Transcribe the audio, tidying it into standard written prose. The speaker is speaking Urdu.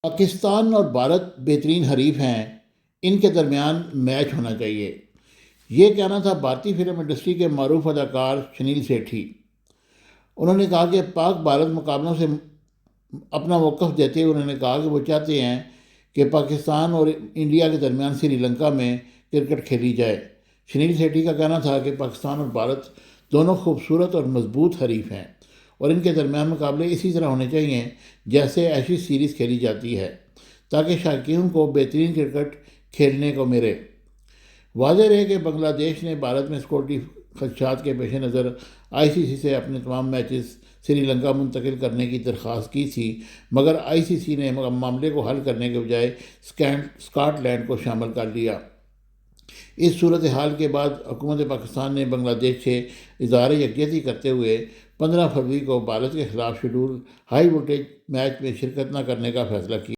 پاکستان اور بھارت بہترین حریف ہیں، ان کے درمیان میچ ہونا چاہیے، یہ کہنا تھا بھارتی فلم انڈسٹری کے معروف اداکار سنیل سیٹھی۔ انہوں نے کہا کہ پاک بھارت مقابلوں سے اپنا موقف دیتے ہوئے انہوں نے کہا کہ وہ چاہتے ہیں کہ پاکستان اور انڈیا کے درمیان سری لنکا میں کرکٹ کھیلی جائے۔ سنیل سیٹھی کا کہنا تھا کہ پاکستان اور بھارت دونوں خوبصورت اور مضبوط حریف ہیں اور ان کے درمیان مقابلے اسی طرح ہونے چاہیے جیسے ایشز سیریز کھیلی جاتی ہے، تاکہ شائقین کو بہترین کرکٹ کھیلنے کو ملے۔ واضح رہے کہ بنگلہ دیش نے بھارت میں سیکورٹی خدشات کے پیش نظر آئی سی سی سے اپنے تمام میچز سری لنکا منتقل کرنے کی درخواست کی تھی، مگر آئی سی سی نے معاملے کو حل کرنے کے بجائے اسکاٹ لینڈ کو شامل کر لیا۔ اس صورتحال کے بعد حکومت پاکستان نے بنگلہ دیش سے اظہار یکجہتی کرتے ہوئے 15 فروری کو بھارت کے خلاف شیڈول ہائی وولٹیج میچ میں شرکت نہ کرنے کا فیصلہ کیا۔